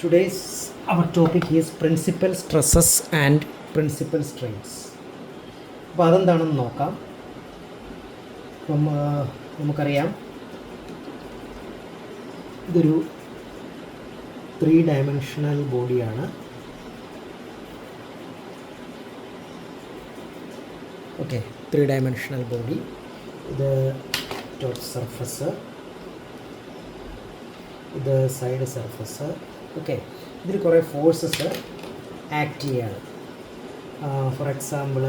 Today's our topic is principal stresses and principal strains. അപ്പോൾ അതെന്താണെന്ന് നോക്കാം. അപ്പം നമുക്കറിയാം ഇതൊരു 3-dimensional ബോഡിയാണ്. Okay, 3-dimensional body. ഇത് ടോപ്പ് സർഫസ്, ഇത് സൈഡ് സർഫസ്. ഓക്കെ, ഇതിൽ കുറേ ഫോഴ്സസ് ആക്ട് ചെയ്യാണ്. ഫോർ എക്സാമ്പിൾ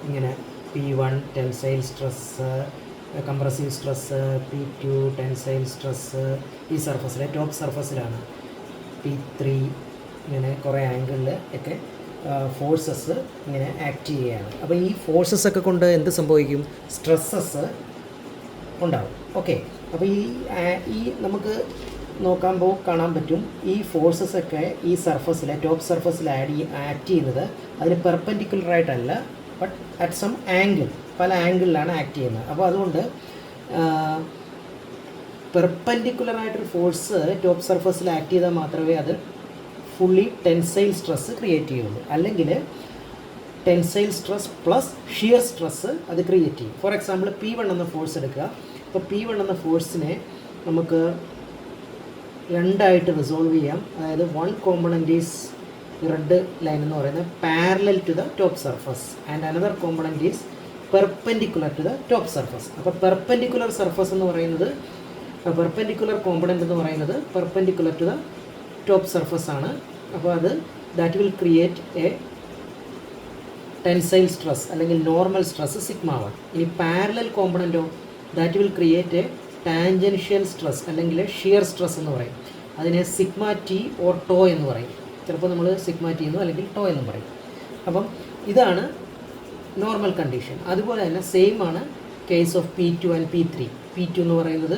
ഇങ്ങനെ P1 tensile stress, compressive stress, P2 tensile stress ഈ സർഫസിലെ ടോപ്പ് സർഫസിലാണ്. P3 ഇങ്ങനെ കുറേ ആംഗിളിൽ ഒക്കെ ഫോഴ്സസ് ഇങ്ങനെ ആക്ട് ചെയ്യുകയാണ്. അപ്പോൾ ഈ ഫോഴ്സസ് ഒക്കെ കൊണ്ട് എന്ത് സംഭവിക്കും? സ്ട്രെസ്സസ് ഉണ്ടാവും. ഓക്കെ, അപ്പോൾ ഈ നമുക്ക് നോക്കുമ്പോൾ കാണാൻ പറ്റും ഈ ഫോഴ്സസ് ഒക്കെ ഈ സർഫസിലെ ടോപ്പ് സർഫസിൽ ആക്ട് ചെയ്യുന്നത് അതിന് പെർപെൻഡിക്കുലറായിട്ടല്ല, ബട്ട് അറ്റ് സം ആംഗിൾ, പല ആംഗിളിലാണ് ആക്ട് ചെയ്യുന്നത്. അപ്പോൾ അതുകൊണ്ട് പെർപെൻഡിക്കുലറായിട്ടൊരു ഫോഴ്സ് ടോപ്പ് സർഫസിൽ ആക്ട് ചെയ്താൽ മാത്രമേ അത് ഫുള്ളി ടെൻസൈൽ സ്ട്രെസ് ക്രിയേറ്റ് ചെയ്യുള്ളൂ. അല്ലെങ്കിൽ tensile stress plus shear stress അത് ക്രിയേറ്റ് ചെയ്യും. ഫോർ എക്സാമ്പിൾ P1 എന്ന ഫോഴ്സ് എടുക്കുക. അപ്പോൾ P1 എന്ന ഫോഴ്സിനെ നമുക്ക് രണ്ടായിട്ട് റിസോൾവ് ചെയ്യാം. അതായത് one component is red line എന്ന് പറയുന്നത് parallel to the top surface and another component is perpendicular to the top surface. അപ്പോൾ പെർപെൻഡിക്കുലർ സർഫസ് എന്ന് പറയുന്നത്, പെർപെൻഡിക്കുലർ കോമ്പണൻറ്റ് എന്ന് പറയുന്നത് perpendicular to the top surface ആണ്. അപ്പോൾ അത് that will create a tensile stress അല്ലെങ്കിൽ നോർമൽ സ്ട്രെസ് σ1. ഇനി പാരലൽ കോമ്പണൻറ്റോ that will create a tangential stress അല്ലെങ്കിൽ ഷിയർ സ്ട്രെസ് എന്ന് പറയും. അതിനെ σT ഓർ ടോ എന്ന് പറയും. ചിലപ്പോൾ നമ്മൾ σT എന്നോ അല്ലെങ്കിൽ ടോ എന്നും പറയും. അപ്പം ഇതാണ് നോർമൽ കണ്ടീഷൻ. അതുപോലെ തന്നെ സെയിം ആണ് case of P2 and P3. P2 എന്ന് പറയുന്നത്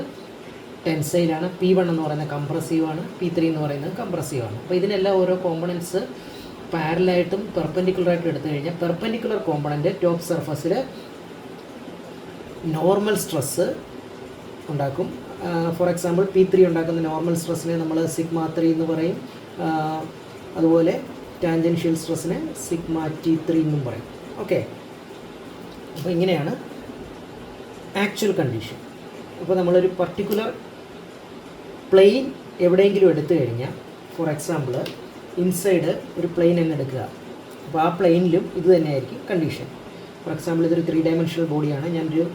ടെൻസൈലാണ്, P1 എന്ന് പറയുന്നത് കംപ്രസീവ് ആണ്, P3 എന്ന് പറയുന്നത് കംപ്രസീവ് ആണ്. അപ്പോൾ ഇതിനെല്ലാം ഓരോ കോമ്പണൻറ്റ്സ് പാരലായിട്ടും പെർപെൻഡിക്കുലറായിട്ടും എടുത്തു കഴിഞ്ഞാൽ പെർപെൻഡിക്കുലർ കോമ്പണൻറ്റ് ടോപ്പ് സർഫസിൽ നോർമൽ സ്ട്രെസ്സ് ഉണ്ടാക്കും. ഫോർ എക്സാമ്പിൾ P3 ഉണ്ടാക്കുന്ന നോർമൽ സ്ട്രെസ്സിനെ നമ്മൾ σ3 എന്ന് പറയും. അതുപോലെ ടാൻജൻഷ്യൽ സ്ട്രെസ്സിനെ σT3 എന്നും പറയും. ഓക്കെ, അപ്പോൾ ഇങ്ങനെയാണ് ആക്ച്വൽ കണ്ടീഷൻ. അപ്പോൾ നമ്മളൊരു പർട്ടിക്കുലർ പ്ലെയിൻ എവിടെയെങ്കിലും എടുത്തു കഴിഞ്ഞാൽ, ഫോർ എക്സാമ്പിൾ ഇൻസൈഡ് ഒരു പ്ലെയിൻ എന്ന് എടുക്കുക. അപ്പോൾ ആ പ്ലെയിനിലും ഇത് തന്നെയായിരിക്കും കണ്ടീഷൻ. ഫോർ എക്സാമ്പിൾ ഇതൊരു 3-dimensional ബോഡിയാണ്. ഞാനൊരു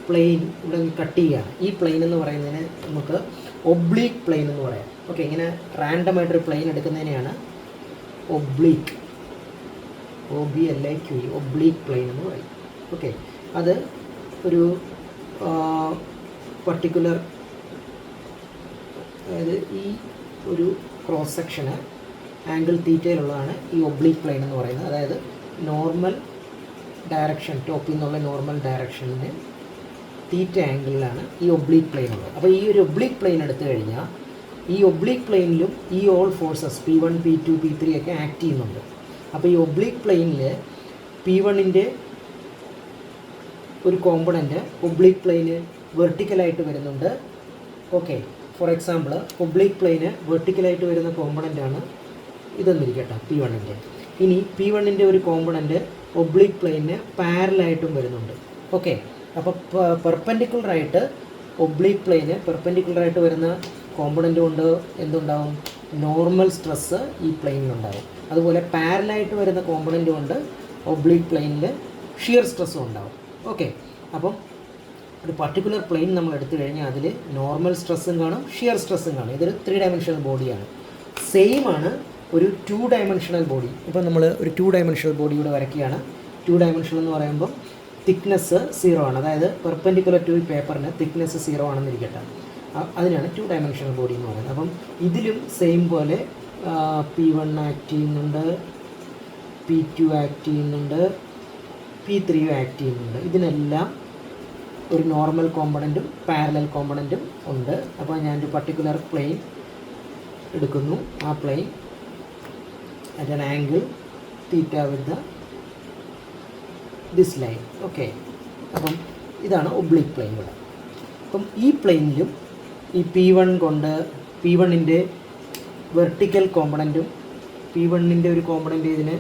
പ്ലെയിൻ ഇവിടെ കട്ട് ചെയ്യുകയാണ്. ഈ പ്ലെയിൻ എന്ന് പറയുന്നതിന് നമുക്ക് ഒബ്ലീക്ക് പ്ലെയിൻ എന്ന് പറയാം. ഓക്കെ, ഇങ്ങനെ റാൻഡമായിട്ടൊരു പ്ലെയിൻ എടുക്കുന്നതിനെയാണ് ഒബ്ലീക്ക്, OBLIQE, ഒബ്ലീക്ക് പ്ലെയിൻ എന്ന് പറയും. ഓക്കെ, അത് ഒരു പർട്ടിക്കുലർ, അതായത് ഈ ഒരു ക്രോസ് സെക്ഷന് ആംഗിൾ തീറ്റയിലുള്ളതാണ് ഈ ഒബ്ലീക്ക് പ്ലെയിൻ എന്ന് പറയുന്നത്. അതായത് നോർമൽ ഡയറക്ഷൻ, ടോപ്പിൽ നിന്നുള്ള നോർമൽ ഡയറക്ഷനിന് തീറ്റ ആംഗിളിലാണ് ഈ ഒബ്ലീക്ക് പ്ലെയിൻ ഉള്ളത്. അപ്പോൾ ഈ ഒരു ഒബ്ലീക്ക് പ്ലെയിൻ എടുത്തു കഴിഞ്ഞാൽ ഈ ഒബ്ലീക്ക് പ്ലെയിനിലും ഈ all forces P1, P2, P3 ഒക്കെ ആക്ട് ചെയ്യുന്നുണ്ട്. അപ്പോൾ ഈ ഒബ്ലീക്ക് പ്ലെയിനിൽ P1ൻ്റെ ഒരു കോമ്പണൻറ്റ് ഒബ്ലീക്ക് പ്ലെയിന് വെർട്ടിക്കലായിട്ട് വരുന്നുണ്ട്. ഓക്കെ, ഫോർ എക്സാമ്പിൾ ഒബ്ലീക്ക് പ്ലെയിന് വെർട്ടിക്കലായിട്ട് വരുന്ന കോമ്പണൻ്റാണ് ഇതെന്നിരിക്കട്ടെ P1ൻ്റെ. ഇനി P1ൻ്റെ ഒരു കോമ്പണൻറ്റ് ഒബ്ലീക്ക് പ്ലെയിന് പാരലായിട്ടും വരുന്നുണ്ട്. ഓക്കെ, അപ്പോൾ പെർപെൻഡിക്കുലറായിട്ട് ഒബ്ലീക്ക് പ്ലെയിന് പെർപെൻഡിക്കുലറായിട്ട് വരുന്ന കോമ്പണൻ്റ് കൊണ്ട് എന്തുണ്ടാവും? നോർമൽ സ്ട്രെസ്സ് ഈ പ്ലെയിനിലുണ്ടാവും. അതുപോലെ പാരലായിട്ട് വരുന്ന കോമ്പണൻ്റ് കൊണ്ട് ഒബ്ലീക്ക് പ്ലെയിനിൽ ഷിയർ സ്ട്രെസ്സും ഉണ്ടാവും. ഓക്കെ, അപ്പം ഒരു പർട്ടിക്കുലർ പ്ലെയിൻ നമ്മൾ എടുത്തു കഴിഞ്ഞാൽ അതിൽ നോർമൽ സ്ട്രെസ്സും കാണും, ഷിയർ സ്ട്രെസ്സും കാണും. ഇതൊരു 3-dimensional ബോഡിയാണ്. സെയിം ആണ് ഒരു 2-dimensional ബോഡി. ഇപ്പം നമ്മൾ ഒരു 2-dimensional ബോഡി ഇവിടെ വരയ്ക്കുകയാണ്. 2-dimensional എന്ന് പറയുമ്പോൾ തിക്നെസ് 0 ആണ്. അതായത് പെർപെൻഡിക്കുലർ ടു പേപ്പറിന് തിക്നെസ് 0 ആണെന്നിരിക്കട്ടെ. അതിനാണ് 2-dimensional ബോഡി എന്ന് പറയുന്നത്. അപ്പം ഇതിലും സെയിം പോലെ P1 ആക്ട് ചെയ്യുന്നുണ്ട്, P2 ആക്ട് ചെയ്യുന്നുണ്ട്, P3 ആക്ട് ചെയ്യുന്നുണ്ട്. ഇതിനെല്ലാം ഒരു നോർമൽ കോമ്പണൻറ്റും പാരലൽ കോമ്പണൻറ്റും ഉണ്ട്. അപ്പോൾ ഞാനൊരു പർട്ടിക്കുലർ പ്ലെയിൻ എടുക്കുന്നു. ആ plain at an angle theta with this line. Okay, അപ്പം ഇതാണ് ഒബ്ലീക്ക് പ്ലെയിൻ ഇവിടെ. അപ്പം ഈ പ്ലെയിനിലും ഈ P1 കൊണ്ട് P1ൻ്റെ വെർട്ടിക്കൽ കോമ്പണൻറ്റും P1ൻ്റെ ഒരു കോമ്പണൻറ്റ് ഇതിന്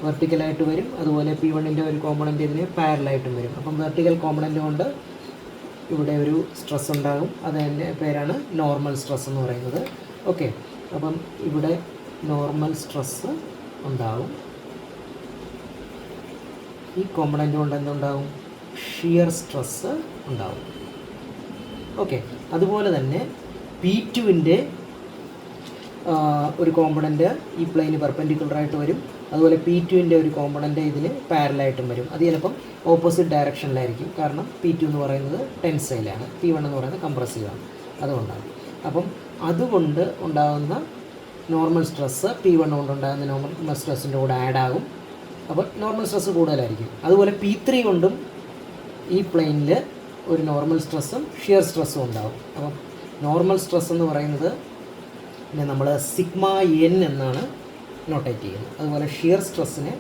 വെർട്ടിക്കലായിട്ട് വരും, അതുപോലെ P1ൻ്റെ ഒരു കോമ്പണൻറ്റ് ഇതിന് പാരലായിട്ടും വരും. അപ്പം വെർട്ടിക്കൽ കോമ്പണൻറ്റ് കൊണ്ട് ഇവിടെ ഒരു സ്ട്രെസ് ഉണ്ടാകും, അതിൻ്റെ പേരാണ് നോർമൽ സ്ട്രെസ് എന്ന് പറയുന്നത്. ഓക്കെ, അപ്പം ഇവിടെ നോർമൽ സ്ട്രെസ് ഉണ്ടാകും. ഈ കോമ്പണൻറ്റ് കൊണ്ട് എന്തുണ്ടാകും? ഷിയർ സ്ട്രെസ് ഉണ്ടാകും. ഓക്കെ, അതുപോലെ തന്നെ P2ൻ്റെ ഒരു കോമ്പണൻറ്റ് ഈ പ്ലെയിന് പെർപെൻഡിക്കുലറായിട്ട് വരും, അതുപോലെ P2ൻ്റെ ഒരു കോമ്പണൻറ്റ് ഇതിന് പാരലായിട്ടും വരും. അത് ചിലപ്പം ഓപ്പോസിറ്റ് ഡയറക്ഷനിലായിരിക്കും, കാരണം P2 എന്ന് പറയുന്നത് ടെൻസൈലാണ്, P1 എന്ന് പറയുന്നത് കംപ്രസീവാണ്, അതുകൊണ്ടാണ്. അപ്പം അതുകൊണ്ട് ഉണ്ടാകുന്ന നോർമൽ സ്ട്രെസ്സ് P1 കൊണ്ടുണ്ടാകുന്ന നോർമൽ സ്ട്രെസ്സിൻ്റെ കൂടെ ആഡ് ആകും, അപ്പോൾ നോർമൽ സ്ട്രെസ്സ് കൂടുതലായിരിക്കും. അതുപോലെ P3 കൊണ്ടും ഈ പ്ലെയിനിൽ ഒരു നോർമൽ സ്ട്രെസ്സും ഷിയർ സ്ട്രെസ്സും ഉണ്ടാകും. അപ്പം നോർമൽ സ്ട്രെസ് എന്ന് പറയുന്നത് പിന്നെ നമ്മൾ സിഗ്മ എൻ എന്നാണ് നോട്ടേറ്റ് ചെയ്യുന്നത്. അതുപോലെ ഷിയർ സ്ട്രെസ്സിനെ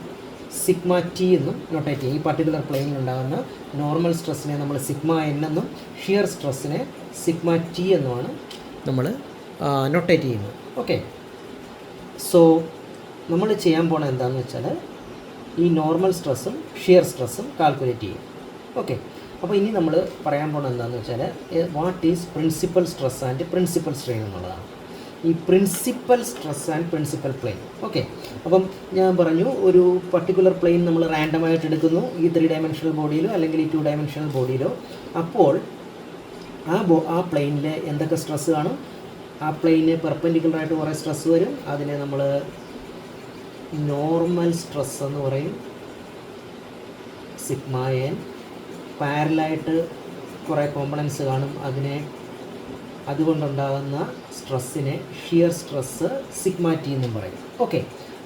സിഗ്മ ടി എന്നും നോട്ടേറ്റ് ചെയ്യും. ഈ പർട്ടിക്കുലർ പ്ലെയിനിൽ ഉണ്ടാകുന്ന നോർമൽ സ്ട്രെസ്സിനെ നമ്മൾ സിഗ്മ എൻ എന്നും ഷിയർ സ്ട്രെസ്സിനെ സിഗ്മ ടി എന്നുമാണ് നമ്മൾ നോട്ടേറ്റ് ചെയ്യുന്നത്. ഓക്കെ, സോ നമ്മൾ ചെയ്യാൻ പോണത് എന്താണെന്ന് വെച്ചാൽ ഈ നോർമൽ സ്ട്രെസ്സും ഷിയർ സ്ട്രെസ്സും കാൽക്കുലേറ്റ് ചെയ്യും. ഓക്കെ, അപ്പോൾ ഇനി നമ്മൾ പറയാൻ പോണത് എന്താണെന്ന് വെച്ചാൽ what is principal stress and principal strain എന്നുള്ളതാണ്. ഈ principal stress and principal plain. Okay, അപ്പം ഞാൻ പറഞ്ഞു ഒരു പർട്ടിക്കുലർ പ്ലെയിൻ നമ്മൾ റാൻഡമായിട്ട് എടുക്കുന്നു, ഈ 3 ഡയമെൻഷണൽ ബോഡിയിലോ അല്ലെങ്കിൽ ഈ 2 ഡയമെൻഷണൽ ബോഡിയിലോ. അപ്പോൾ ആ പ്ലെയിനിൽ എന്തൊക്കെ സ്ട്രെസ് കാണും? ആ പ്ലെയിന് പെർപെൻഡിക്കുലറായിട്ട് കുറേ സ്ട്രെസ് വരും, അതിനെ നമ്മൾ നോർമൽ സ്ട്രെസ് എന്ന് പറയും, സിഗ്മ എൻ. പാരലായിട്ട് കുറേ കോമ്പണൻസ് കാണും, അതുകൊണ്ടുണ്ടാകുന്ന സ്ട്രെസ്സിനെ ഷിയർ സ്ട്രെസ്സ് സിഗ്മ ടി എന്നും പറയും. ഓക്കെ,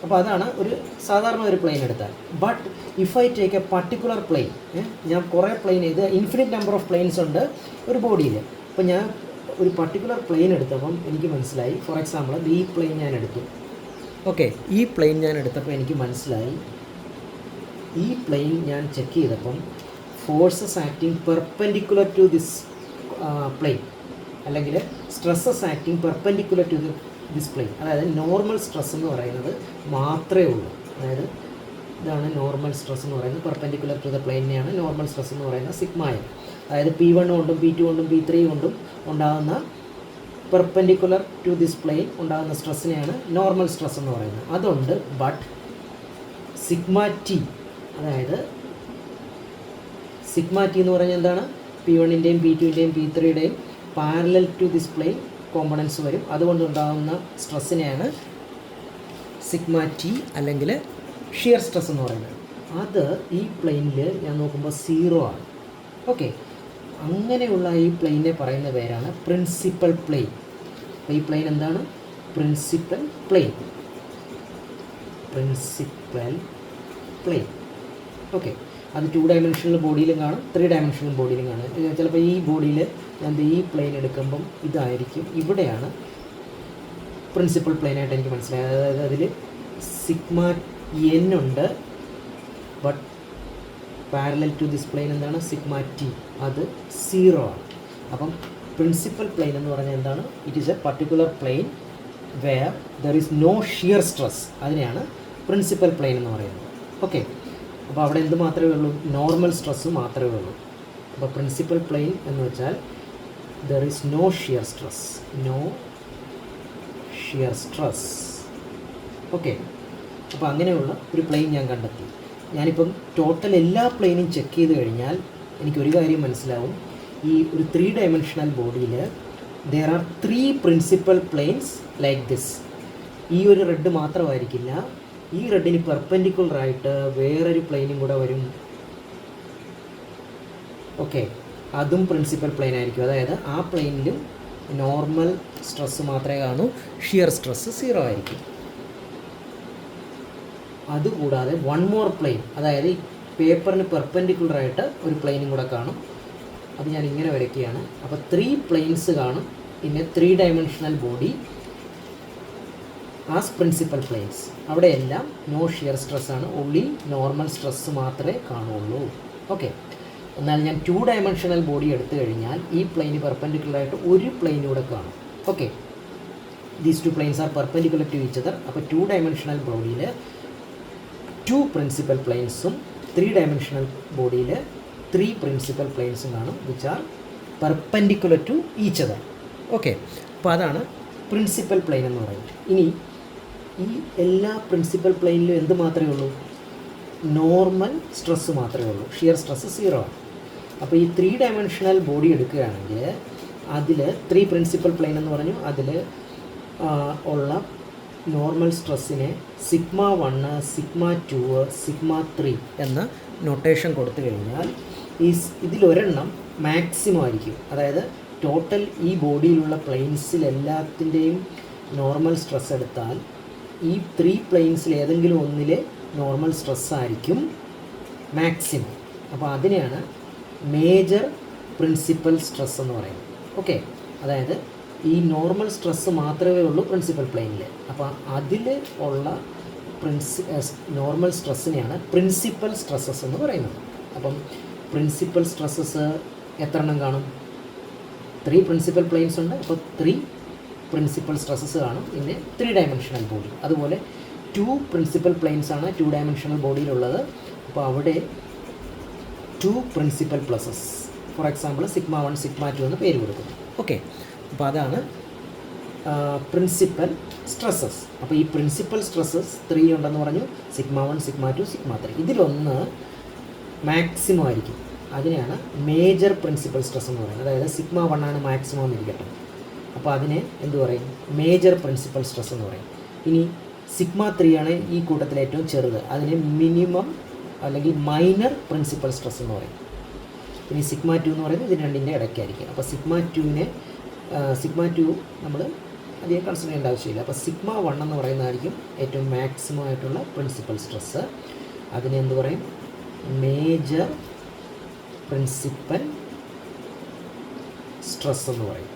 അപ്പോൾ അതാണ് ഒരു സാധാരണ ഒരു പ്ലെയിൻ എടുത്താൽ. But if I take a particular plane, ഞാൻ കുറേ പ്ലെയിൻ, ഇത് ഇൻഫിനിറ്റ് നമ്പർ ഓഫ് പ്ലെയിൻസ് ഉണ്ട് ഒരു ബോഡിയിൽ. അപ്പോൾ ഞാൻ ഒരു പർട്ടിക്കുലർ പ്ലെയിൻ എടുത്തപ്പം എനിക്ക് മനസ്സിലായി, ഫോർ എക്സാമ്പിൾ ഈ പ്ലെയിൻ ഞാൻ എടുത്തു. ഓക്കെ, ഈ പ്ലെയിൻ ഞാൻ എടുത്തപ്പോൾ എനിക്ക് മനസ്സിലായി, ഈ പ്ലെയിൻ ഞാൻ ചെക്ക് ചെയ്തപ്പം forces acting perpendicular to this plane, അല്ലെങ്കിൽ stresses acting perpendicular to this plane, അതായത് നോർമൽ സ്ട്രെസ് എന്ന് പറയുന്നത് മാത്രമേ ഉള്ളൂ. അതായത് ഇതാണ് നോർമൽ സ്ട്രെസ് എന്ന് പറയുന്നത്, പെർപെൻഡിക്കുലർ ടു ദ പ്ലെയിനെയാണ് നോർമൽ സ്ട്രെസ് എന്ന് പറയുന്നത് സിഗ്മ എൻ. അതായത് P1 കൊണ്ടും P2 കൊണ്ടും P3 കൊണ്ടും ഉണ്ടാകുന്ന പെർപെൻഡിക്കുലർ ടു ദിസ് പ്ലെയിൻ ഉണ്ടാകുന്ന സ്ട്രെസ്സിനെയാണ് നോർമൽ സ്ട്രെസ് എന്ന് പറയുന്നത്. അതുണ്ട്, ബട്ട് സിഗ്മ ടി, അതായത് സിഗ്മ ടി എന്ന് പറഞ്ഞാൽ എന്താണ്? P1ൻ്റെയും P2ൻ്റെയും P3യുടെയും parallel to this plane components വരും, അതുകൊണ്ടുണ്ടാകുന്ന സ്ട്രെസ്സിനെയാണ് സിഗ്മ ടി അല്ലെങ്കിൽ ഷിയർ സ്ട്രെസ് എന്ന് പറയുന്നത്. അത് ഈ പ്ലെയിനിൽ ഞാൻ നോക്കുമ്പോൾ 0 ആണ്. ഓക്കെ, അങ്ങനെയുള്ള ഈ പ്ലെയിനെ പറയുന്ന പേരാണ് പ്രിൻസിപ്പൽ പ്ലെയിൻ. അപ്പോൾ ഈ പ്ലെയിൻ എന്താണ്? Principal plain. Principal plain. Okay, അത് 2 ഡയമെൻഷണൽ ബോഡിയിലും കാണും, 3 ഡയമെൻഷണൽ ബോഡിയിലും കാണും. ചിലപ്പോൾ ഈ ബോഡിയിൽ ഞാൻ ഈ പ്ലെയിൻ എടുക്കുമ്പം ഇതായിരിക്കും, ഇവിടെയാണ് പ്രിൻസിപ്പൽ പ്ലെയിനായിട്ട് എനിക്ക് മനസ്സിലായത്. അതായത് അതിൽ സിഗ്മ എൻ ഉണ്ട്, but parallel to this plane എന്താണ്? സിഗ്മ ടി, അത് 0 ആണ്. അപ്പം പ്രിൻസിപ്പൽ പ്ലെയിൻ എന്ന് പറഞ്ഞാൽ എന്താണ്? It is a particular plane where there is no shear stress, അതിനെയാണ് പ്രിൻസിപ്പൽ പ്ലെയിൻ എന്ന് പറയുന്നത്. ഓക്കെ, അപ്പോൾ അവിടെ എന്ത് മാത്രമേ ഉള്ളൂ? നോർമൽ സ്ട്രെസ് മാത്രമേ ഉള്ളൂ. അപ്പോൾ പ്രിൻസിപ്പൽ പ്ലെയിൻ എന്ന് വെച്ചാൽ there is no shear stress, no shear stress. Okay, അപ്പോൾ അങ്ങനെയുള്ള ഒരു പ്ലെയിൻ ഞാൻ കണ്ടെത്തി. ഞാനിപ്പം ടോട്ടൽ എല്ലാ പ്ലെയിനും ചെക്ക് ചെയ്ത് കഴിഞ്ഞാൽ എനിക്കൊരു കാര്യം മനസ്സിലാവും, ഈ ഒരു 3 ഡയമെൻഷണൽ ബോഡിയിൽ there are 3 principal planes like this. ഈ ഒരു റെഡ് മാത്രമായിരിക്കില്ല, ഈ റെഡിന് പെർപെൻഡിക്കുലറായിട്ട് വേറൊരു പ്ലെയിനും കൂടെ വരും. ഓക്കെ, അതും പ്രിൻസിപ്പൽ പ്ലെയിൻ ആയിരിക്കും. അതായത് ആ പ്ലെയിനിലും നോർമൽ സ്ട്രെസ് മാത്രമേ കാണൂ, ഷിയർ സ്ട്രെസ് 0 ആയിരിക്കും. അതുകൂടാതെ 1 മോർ പ്ലെയിൻ, അതായത് ഈ പേപ്പറിന് പെർപെൻഡിക്കുലറായിട്ട് ഒരു പ്ലെയിനും കൂടെ കാണും. അത് ഞാൻ ഇങ്ങനെ വരയ്ക്കുകയാണ്. അപ്പോൾ 3 പ്ലെയിൻസ് കാണും, പിന്നെ 3 dimensional body as principal planes. അവിടെയെല്ലാം നോ ഷിയർ സ്ട്രെസ്സാണ്, ഓൺലി നോർമൽ സ്ട്രെസ് മാത്രമേ കാണുള്ളൂ. ഓക്കെ, എന്നാൽ ഞാൻ 2 ഡയമെൻഷണൽ ബോഡി എടുത്തു കഴിഞ്ഞാൽ ഈ പ്ലെയിന് പെർപെൻഡിക്കുലറായിട്ട് ഒരു പ്ലെയിനൂടെ കാണും. Okay, these two planes are perpendicular to each other. അപ്പോൾ 2 ഡയമെൻഷണൽ ബോഡിയിൽ 2 പ്രിൻസിപ്പൽ പ്ലെയിൻസും 3 ഡയമെൻഷണൽ ബോഡിയിൽ 3 പ്രിൻസിപ്പൽ പ്ലെയിൻസും കാണും which are perpendicular to each other. Okay, അപ്പോൾ അതാണ് പ്രിൻസിപ്പൽ പ്ലെയിൻ എന്ന് പറയുന്നത്. ഇനി ഈ എല്ലാ പ്രിൻസിപ്പൽ പ്ലെയിനിലും എന്ത് മാത്രമേ ഉള്ളൂ? നോർമൽ സ്ട്രെസ്സ് മാത്രമേ ഉള്ളൂ. ഷിയർ സ്ട്രെസ്സ് 0 ആണ്. അപ്പോൾ ഈ 3 ഡയമെൻഷണൽ ബോഡി എടുക്കുകയാണെങ്കിൽ അതിൽ 3 പ്രിൻസിപ്പൽ പ്ലെയിൻ എന്ന് പറഞ്ഞു, അതിൽ ഉള്ള നോർമൽ സ്ട്രെസ്സിനെ σ1, σ2, σ3 എന്ന നൊട്ടേഷൻ കൊടുത്തു കഴിഞ്ഞാൽ ഇതിലൊരെണ്ണം മാക്സിമം ആയിരിക്കും. അതായത് ടോട്ടൽ ഈ ബോഡിയിലുള്ള പ്ലെയിൻസിലെല്ലാത്തിൻ്റെയും നോർമൽ സ്ട്രെസ് എടുത്താൽ ഈ 3 പ്ലെയിൻസിൽ ഏതെങ്കിലും ഒന്നിലെ നോർമൽ സ്ട്രെസ്സായിരിക്കും മാക്സിമം. അപ്പോൾ അതിനെയാണ് മേജർ പ്രിൻസിപ്പൽ സ്ട്രെസ് എന്ന് പറയുന്നത്. ഓക്കെ, അതായത് ഈ നോർമൽ സ്ട്രെസ്സ് മാത്രമേ ഉള്ളൂ പ്രിൻസിപ്പൽ പ്ലെയിനിൽ. അപ്പോൾ അതിൽ ഉള്ള നോർമൽ സ്ട്രെസ്സിനെയാണ് പ്രിൻസിപ്പൽ സ്ട്രെസ്സസ് എന്ന് പറയുന്നത്. അപ്പം പ്രിൻസിപ്പൽ സ്ട്രെസ്സസ് എത്ര എണ്ണം കാണും? 3 പ്രിൻസിപ്പൽ പ്ലെയിൻസ് ഉണ്ട്. അപ്പോൾ 3 പ്രിൻസിപ്പൽ സ്ട്രെസ്സസ് കാണും ഇൻ 3 ഡയമെൻഷണൽ ബോഡി. അതുപോലെ 2 പ്രിൻസിപ്പൽ പ്ലെയിൻസ് ആണ് 2 ഡയമെൻഷണൽ ബോഡിയിലുള്ളത്. അപ്പോൾ അവിടെ 2 പ്രിൻസിപ്പൽ പ്ലസസ്, ഫോർ എക്സാമ്പിൾ σ1, σ2 എന്ന് പേര് കൊടുക്കുന്നു. ഓക്കെ, അപ്പോൾ അതാണ് പ്രിൻസിപ്പൽ സ്ട്രെസ്സസ്. അപ്പോൾ ഈ പ്രിൻസിപ്പൽ സ്ട്രെസ്സസ് 3 ഉണ്ടെന്ന് പറഞ്ഞു, σ1, σ2, σ3. ഇതിലൊന്ന് മാക്സിമം ആയിരിക്കും. അതിനെയാണ് മേജർ പ്രിൻസിപ്പൽ സ്ട്രെസ് എന്ന് പറയുന്നത്. അതായത് σ1 ആണ് മാക്സിമം എന്നിരിക്കട്ടെ, അപ്പോൾ അതിനെ എന്ത് പറയും? മേജർ പ്രിൻസിപ്പൽ സ്ട്രെസ് എന്ന് പറയും. ഇനി σ3 ആണ് ഈ കൂട്ടത്തിൽ ഏറ്റവും ചെറുത്, അതിനെ മിനിമം അല്ലെങ്കിൽ മൈനർ പ്രിൻസിപ്പൽ സ്ട്രെസ് എന്ന് പറയും. ഇനി σ2 എന്ന് പറയുന്നത് ഇത് രണ്ടിൻ്റെ ഇടയ്ക്കായിരിക്കും. അപ്പോൾ σ2 നമ്മൾ അധികം കൺസിഡർ ചെയ്യേണ്ട ആവശ്യമില്ല. അപ്പോൾ σ1 എന്ന് പറയുന്നതായിരിക്കും ഏറ്റവും മാക്സിമം ആയിട്ടുള്ള പ്രിൻസിപ്പൽ സ്ട്രെസ്സ്. അതിനെ എന്ത് പറയും? മേജർ പ്രിൻസിപ്പൽ സ്ട്രെസ് എന്ന് പറയും.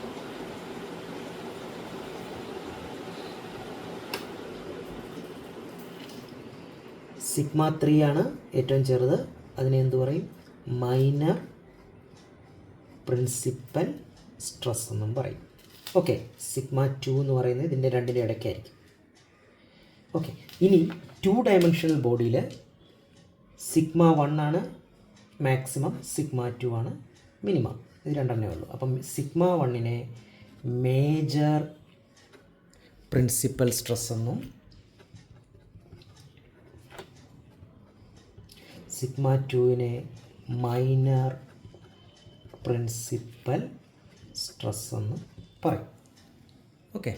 σ3 ആണ് ഏറ്റവും ചെറുത്, അതിനെ എന്ത് പറയും? മൈനർ പ്രിൻസിപ്പൽ സ്ട്രെസ് എന്നും പറയും. ഓക്കെ, σ2 എന്ന് പറയുന്നത് ഇതിൻ്റെ രണ്ടിൻ്റെ ഇടയ്ക്കായിരിക്കും. ഓക്കെ, ഇനി 2 ഡയമെൻഷണൽ ബോഡിയിൽ σ1 ആണ് മാക്സിമം, σ2 ആണ് മിനിമം. ഇത് രണ്ടെണ്ണേ ഉള്ളൂ. അപ്പം σ1നെ മേജർ പ്രിൻസിപ്പൽ സ്ട്രെസ് എന്നും σ2നെ മൈനർ പ്രിൻസിപ്പൽ സ്ട്രെസ് എന്ന് പറയും. ഓക്കെ.